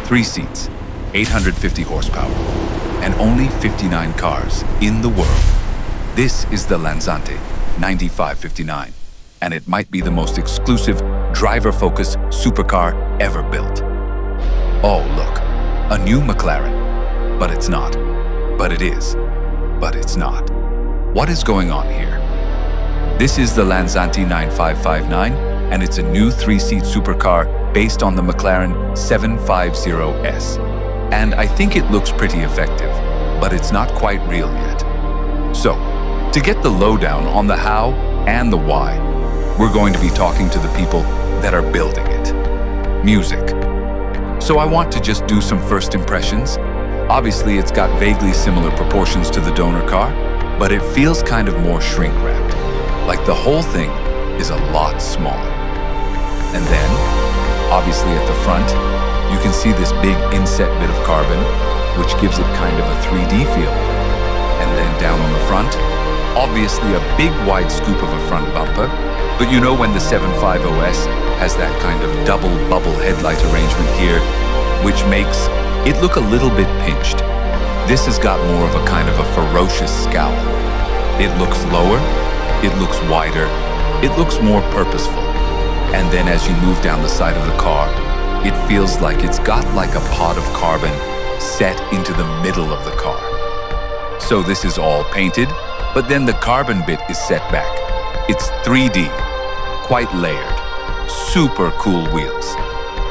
3 seats, 850 horsepower, and only 59 cars in the world. This is the Lanzante 9559, and it might be the most exclusive, driver-focused supercar ever built. Oh, look, a new McLaren. But it's not. But it is. But it's not. What is going on here? This is the Lanzante 9559, and it's a new 3-seat supercar based on the McLaren 750S. And I think it looks pretty effective, but it's not quite real yet. So, to get the lowdown on the how and the why, we're going to be talking to the people that are building it. Music. So I want to just do some first impressions. Obviously, it's got vaguely similar proportions to the donor car, but it feels kind of more shrink-wrapped. Like the whole thing is a lot smaller. And then, obviously at the front, you can see this big inset bit of carbon, which gives it kind of a 3D feel. And then down on the front, obviously a big wide scoop of a front bumper, but you know when the 750S has that kind of double bubble headlight arrangement here, which makes it look a little bit pinched. This has got more of a kind of a ferocious scowl. It looks lower, it looks wider, it looks more purposeful. And then as you move down the side of the car, it feels like it's got like a pod of carbon set into the middle of the car. So this is all painted, but then the carbon bit is set back. It's 3D, quite layered, super cool wheels.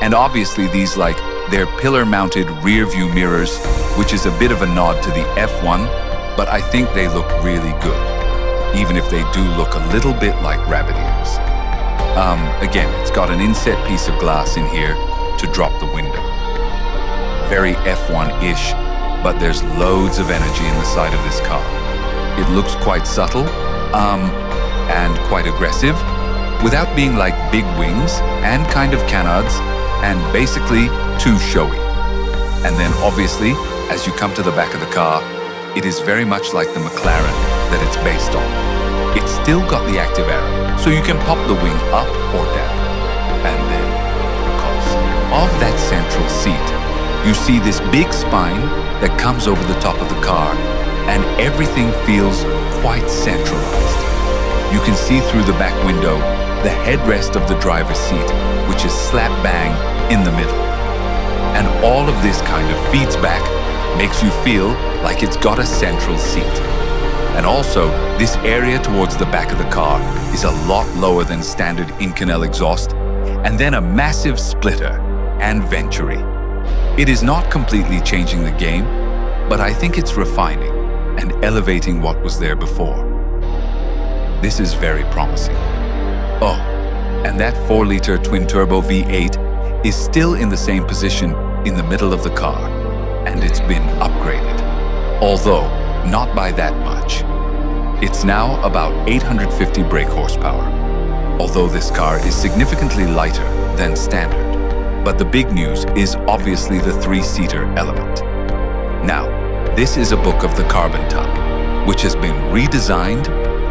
And obviously these they're pillar-mounted rear-view mirrors, which is a bit of a nod to the F1, but I think they look really good, even if they do look a little bit like rabbit ears. Again, it's got an inset piece of glass in here to drop the window. Very F1-ish, but there's loads of energy in the side of this car. It looks quite subtle, and quite aggressive, without being like big wings and kind of canards, and basically too showy. And then obviously, as you come to the back of the car, it is very much like the McLaren that it's based on. It's still got the active arrow, so you can pop the wing up or down. And then, because of that central seat, you see this big spine that comes over the top of the car, and everything feels quite centralized. You can see through the back window the headrest of the driver's seat, which is slap bang in the middle. And all of this kind of feeds back, makes you feel like it's got a central seat. And also, this area towards the back of the car is a lot lower than standard Inconel exhaust, and then a massive splitter and Venturi. It is not completely changing the game, but I think it's refining and elevating what was there before. This is very promising. Oh, and that 4-liter twin-turbo V8 is still in the same position in the middle of the car, and it's been upgraded, although not by that much. It's now about 850 brake horsepower, although this car is significantly lighter than standard. But the big news is obviously the 3-seater element. Now, this is a book of the carbon tub, which has been redesigned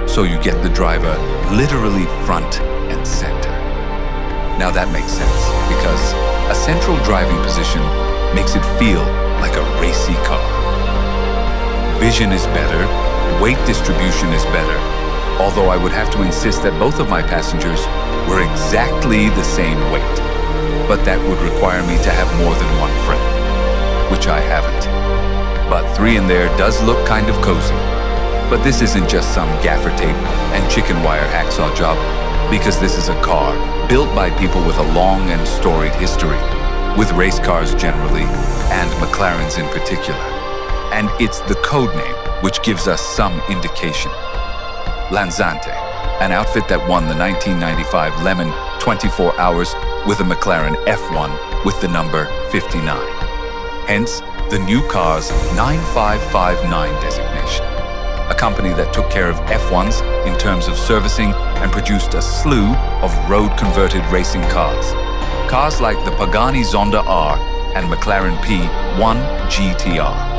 so you get the driver literally front and center. Now that makes sense, because a central driving position makes it feel like a racy car. Vision is better, weight distribution is better, although I would have to insist that both of my passengers were exactly the same weight. But that would require me to have more than one friend, which I haven't. But 3 in there does look kind of cozy. But this isn't just some gaffer tape and chicken wire hacksaw job, because this is a car built by people with a long and storied history, with race cars generally, and McLarens in particular. And it's the code name which gives us some indication. Lanzante, an outfit that won the 1995 Lemon 24 Hours with a McLaren F1 with the number 59. Hence, the new car's 9559 designation. A company that took care of F1s in terms of servicing and produced a slew of road-converted racing cars. Cars like the Pagani Zonda R and McLaren P1 GTR.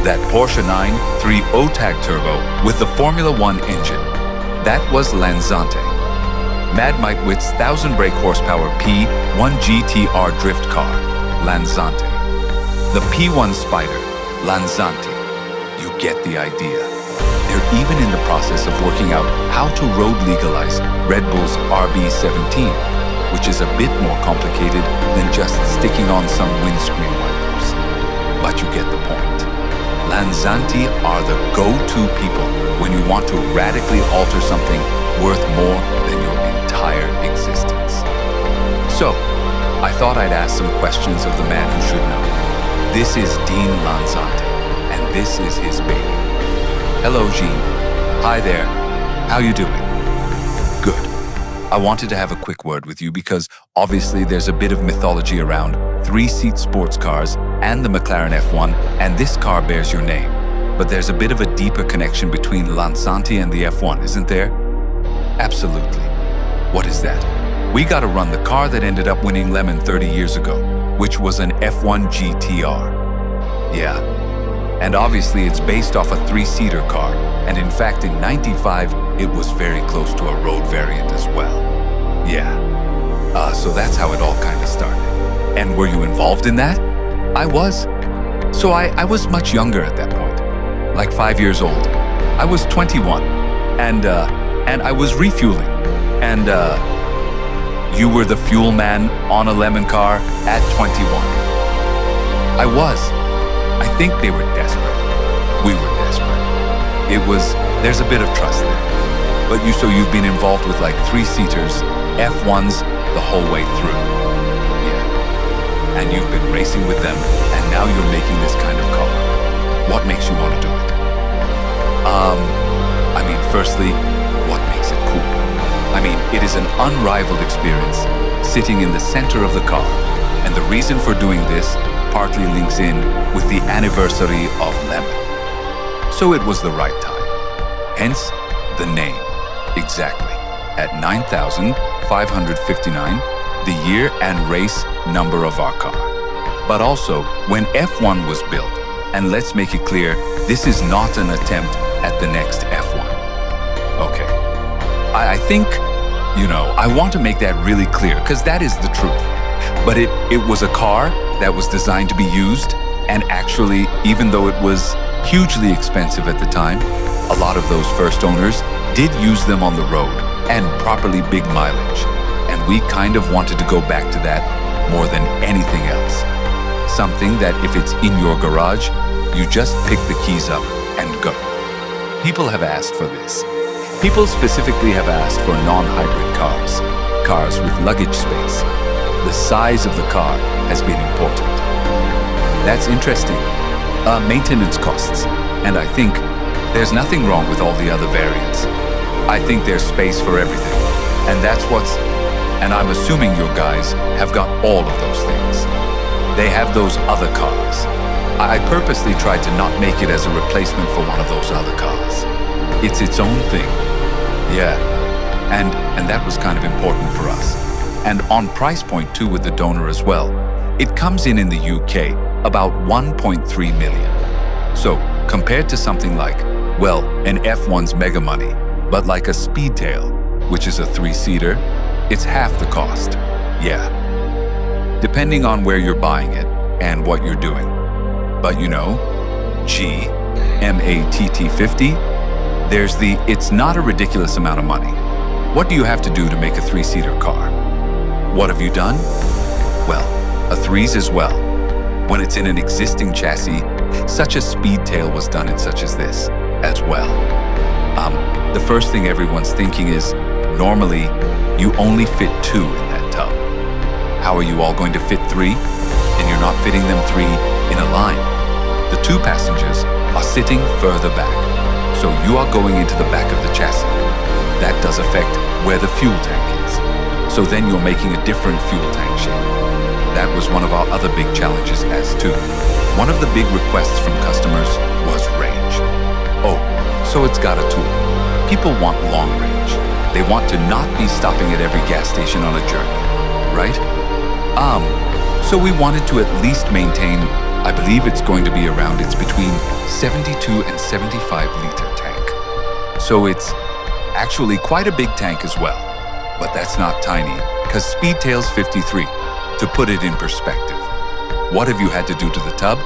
That Porsche 993 O-Tag Turbo with the Formula One engine. That was Lanzante. Mad Mike Witt's 1,000 brake horsepower P1 GTR drift car. Lanzante. The P1 Spider, Lanzante. You get the idea. They're even in the process of working out how to road legalize Red Bull's RB17, which is a bit more complicated than just sticking on some windscreen wipers. But you get the point. Lanzante are the go-to people when you want to radically alter something worth more than your entire existence. So, I thought I'd ask some questions of the man who should know. This is Dean Lanzante, and this is his baby. Hello, Jean. Hi there. How you doing? Good. I wanted to have a quick word with you because obviously there's a bit of mythology around three-seat sports cars and the McLaren F1, and this car bears your name. But there's a bit of a deeper connection between Lanzante and the F1, isn't there? Absolutely. What is that? We got to run the car that ended up winning Lemon 30 years ago, which was an F1 GTR. Yeah. And obviously it's based off a three-seater car, and in fact in '95 it was very close to a road variant as well. Yeah. So that's how it all kind of started. And were you involved in that? I was. So I was much younger at that point, like 5 years old. I was 21, and I was refueling, and you were the fuel man on a lemon car at 21. I was. I think they were desperate. We were desperate. There's a bit of trust there. But you've been involved with like three-seaters, F1s, the whole way through. Yeah. And you've been racing with them, and now you're making this kind of car. What makes you want to do it? Firstly, what makes it cool? It is an unrivaled experience, sitting in the center of the car. And the reason for doing this partly links in with the anniversary of Lemon. So it was the right time. Hence, the name. Exactly. At 9,559, the year and race number of our car. But also, when F1 was built, and let's make it clear, this is not an attempt at the next F1. Okay. I think, I want to make that really clear, because that is the truth. But it was a car that was designed to be used, and actually, even though it was hugely expensive at the time, a lot of those first owners did use them on the road, and properly big mileage. And we kind of wanted to go back to that more than anything else. Something that if it's in your garage, you just pick the keys up and go. People have asked for this. People specifically have asked for non-hybrid cars, cars with luggage space. The size of the car has been important. That's interesting. Maintenance costs. And I think there's nothing wrong with all the other variants. I think there's space for everything. And I'm assuming your guys have got all of those things. They have those other cars. I purposely tried to not make it as a replacement for one of those other cars. It's its own thing. Yeah. And that was kind of important for us. And on price point too with the donor as well. It comes in the UK about 1.3 million. So compared to something like, an F1's mega money, but like a Speedtail, which is a three-seater, it's half the cost. Yeah. Depending on where you're buying it and what you're doing. But GMATT50, there's it's not a ridiculous amount of money. What do you have to do to make a three-seater car? What have you done? Well, a threes as well. When it's in an existing chassis, such a Speedtail was done in such as this as well. The first thing everyone's thinking is, normally, you only fit two in that tub. How are you all going to fit three? And you're not fitting them three in a line. The two passengers are sitting further back, so you are going into the back of the chassis. That does affect where the fuel tank is. So then you're making a different fuel tank shape. That was one of our other big challenges as too. One of the big requests from customers was range. Oh, so it's got a tool. People want long range. They want to not be stopping at every gas station on a journey, right? So we wanted to at least maintain, I believe it's going to be around, it's between 72 and 75 liter tank. So it's actually quite a big tank as well. But that's not tiny, because Speedtail's 53, to put it in perspective. What have you had to do to the tub?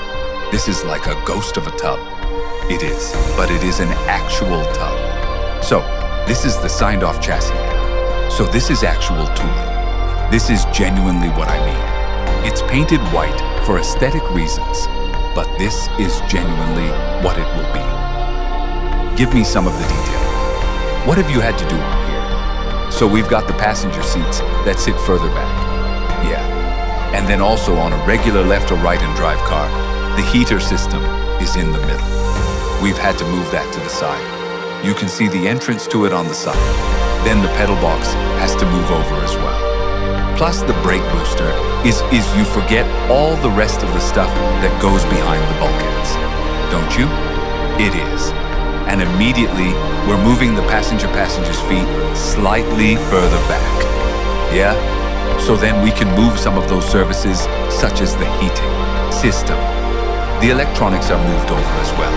This is like a ghost of a tub. It is, but it is an actual tub. So, this is the signed-off chassis now. So this is actual tooling. This is genuinely what I mean. It's painted white for aesthetic reasons, but this is genuinely what it will be. Give me some of the detail. What have you had to do on here? So we've got the passenger seats that sit further back. Yeah. And then also on a regular left or right and drive car, the heater system is in the middle. We've had to move that to the side. You can see the entrance to it on the side. Then the pedal box has to move over as well. Plus the brake booster is you forget all the rest of the stuff that goes behind the bulkheads. Don't you? It is. And immediately, we're moving the passenger's feet slightly further back. Yeah? So then we can move some of those services, such as the heating system. The electronics are moved over as well.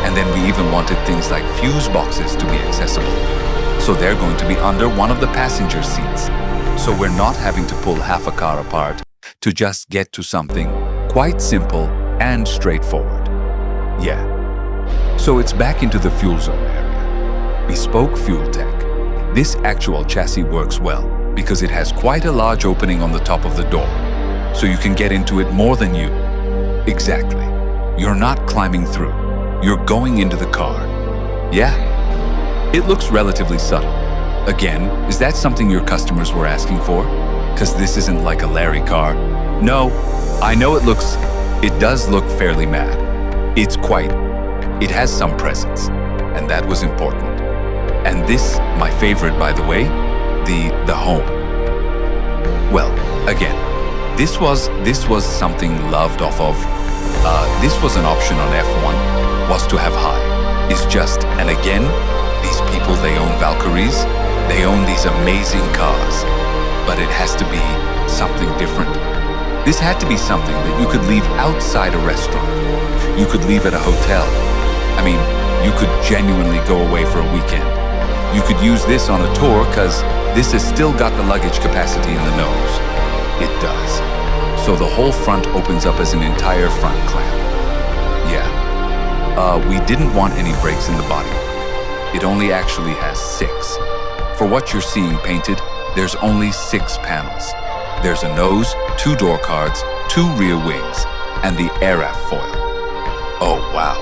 And then we even wanted things like fuse boxes to be accessible. So they're going to be under one of the passenger seats. So we're not having to pull half a car apart to just get to something quite simple and straightforward. Yeah. So it's back into the fuel zone area. Bespoke fuel tech. This actual chassis works well because it has quite a large opening on the top of the door, so you can get into it more than you. Exactly. You're not climbing through. You're going into the car. Yeah. It looks relatively subtle. Again, is that something your customers were asking for? Because this isn't like a Larry car. No, I know it does look fairly mad. It has some presence, and that was important. And this, my favorite, by the way, the home. Well, again, this was something loved off of. This was an option on F1, was to have high. It's just, and again, these people, they own Valkyries, they own these amazing cars, but it has to be something different. This had to be something that you could leave outside a restaurant. You could leave at a hotel. I mean, you could genuinely go away for a weekend. You could use this on a tour because this has still got the luggage capacity in the nose. It does. So the whole front opens up as an entire front clamp. Yeah. We didn't want any brakes in the bodywork. It only actually has 6. For what you're seeing painted, there's only 6 panels. There's a nose, 2 door cards, 2 rear wings, and the air-aft foil. Oh, wow.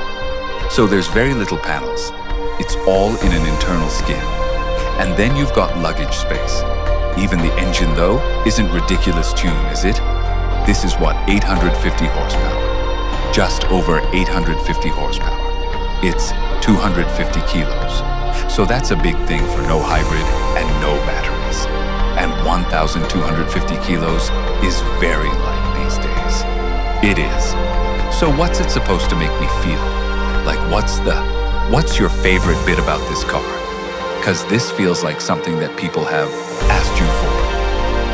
So there's very little panels. It's all in an internal skin. And then you've got luggage space. Even the engine, though, isn't ridiculous tune, is it? This is what, 850 horsepower. Just over 850 horsepower. It's 250 kilos. So that's a big thing for no hybrid and no batteries. And 1,250 kilos is very light these days. It is. So what's it supposed to make me feel? Like what's your favorite bit about this car? Because this feels like something that people have asked you for.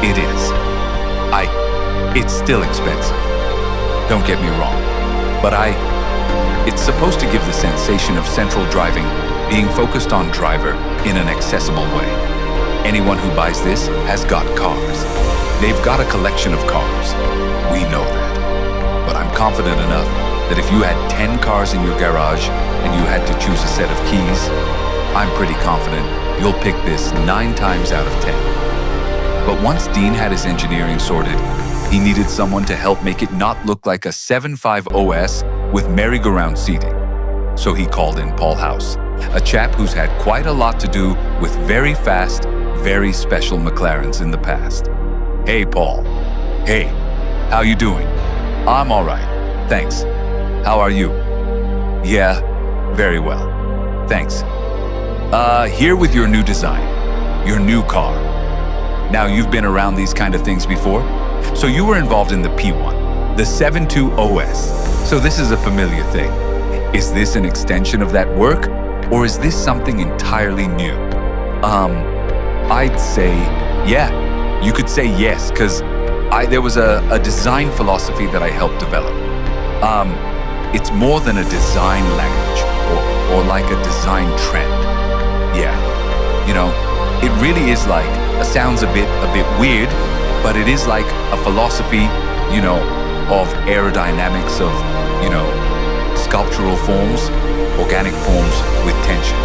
It is. It's still expensive. Don't get me wrong. But it's supposed to give the sensation of central driving, being focused on driver in an accessible way. Anyone who buys this has got cars. They've got a collection of cars. We know that. But I'm confident enough that if you had 10 cars in your garage and you had to choose a set of keys, I'm pretty confident you'll pick this 9 times out of 10. But once Dean had his engineering sorted, he needed someone to help make it not look like a 7.5 OS with merry-go-round seating. So he called in Paul House, a chap who's had quite a lot to do with very fast, very special McLarens in the past. Hey, Paul. Hey, how you doing? I'm all right, thanks. How are you? Yeah, very well, thanks. Here with your new design, your new car. Now, you've been around these kind of things before, so you were involved in the P1, the 7.2 OS, so this is a familiar thing. Is this an extension of that work, or is this something entirely new? I'd say, yeah, you could say yes, because there was a design philosophy that I helped develop. It's more than a design language, or like a design trend. Yeah, you know, it really is like, sounds a bit weird, but it is like a philosophy, you know, of aerodynamics of, sculptural forms, organic forms with tension.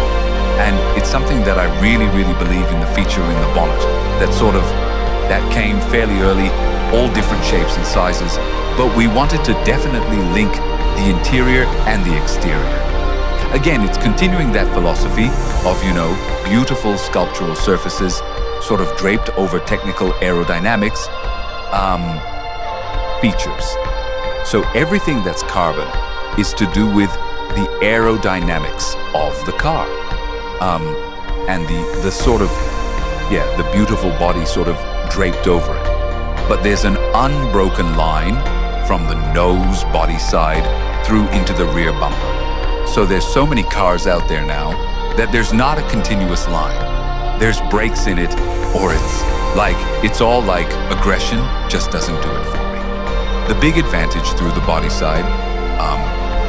And it's something that I really, really believe in the feature in the bonnet. That came fairly early, all different shapes and sizes, but we wanted to definitely link the interior and the exterior. Again, it's continuing that philosophy of, beautiful sculptural surfaces sort of draped over technical aerodynamics features. So everything that's carbon is to do with the aerodynamics of the car. And the beautiful body sort of draped over it. But there's an unbroken line from the nose body side through into the rear bumper. So there's so many cars out there now that there's not a continuous line. There's breaks in it, or it's all like aggression just doesn't do it for me. The big advantage through the body side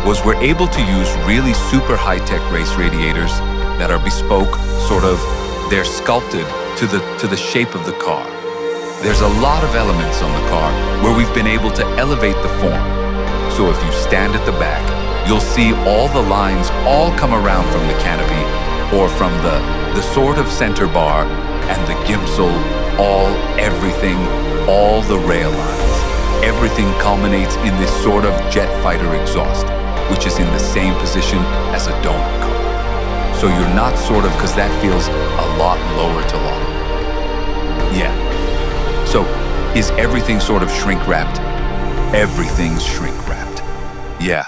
was we're able to use really super high-tech race radiators that are bespoke, they're sculpted to the shape of the car. There's a lot of elements on the car where we've been able to elevate the form. So if you stand at the back, you'll see all the lines all come around from the canopy or from the sort of center bar and the gimsel, everything, all the rail lines. Everything culminates in this sort of jet fighter exhaust, which is in the same position as a donut car. So you're not because that feels a lot lower to low. Yeah. So is everything shrink wrapped? Everything's shrink wrapped. Yeah.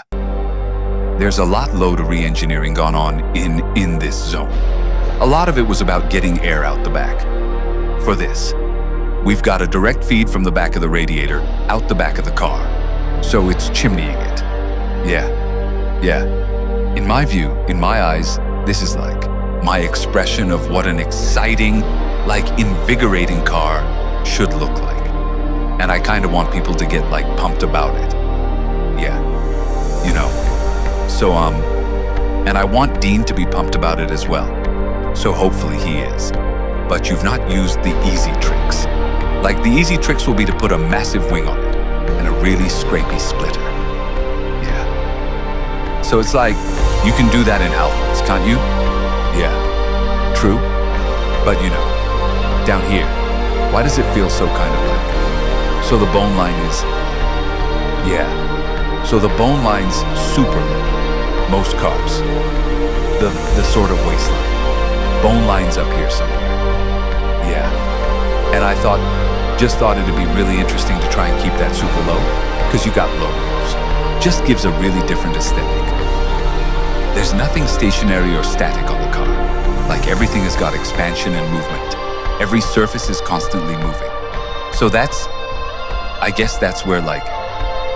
There's a lot load of re-engineering gone on in this zone. A lot of it was about getting air out the back. For this, we've got a direct feed from the back of the radiator out the back of the car. So it's chimneying it. Yeah. In my view, in my eyes, this is like my expression of what an exciting, invigorating car should look like. And I kind of want people to get pumped about it. Yeah. So, and I want Dean to be pumped about it as well. So hopefully he is. But you've not used the easy tricks. The easy tricks will be to put a massive wing on it and a really scrapey splitter. Yeah. So it's you can do that in Alphas, can't you? Yeah. True. But down here, why does it feel so so the bone line is, yeah. So the bone line's super low. Most cars. The sort of waistline. Bone line's up here somewhere. Yeah. And I just thought it'd be really interesting to try and keep that super low, because you got logos. Just gives a really different aesthetic. There's nothing stationary or static on the car. Everything has got expansion and movement. Every surface is constantly moving. So I guess that's where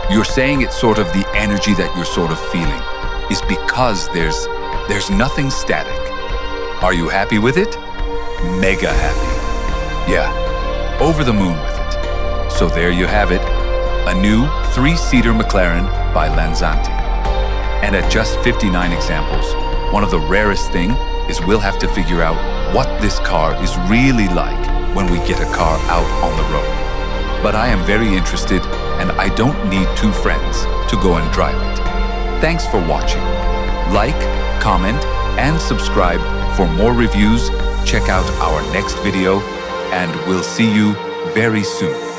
you're saying it's the energy that you're feeling is because there's nothing static. Are you happy with it? Mega happy. Yeah, over the moon with it. So there you have it, a new 3-seater McLaren by Lanzante. And at just 59 examples, one of the rarest thing is we'll have to figure out what this car is really like when we get a car out on the road. But I am very interested, and I don't need 2 friends to go and drive it. Thanks for watching. Like, comment, and subscribe for more reviews. Check out our next video, and we'll see you very soon.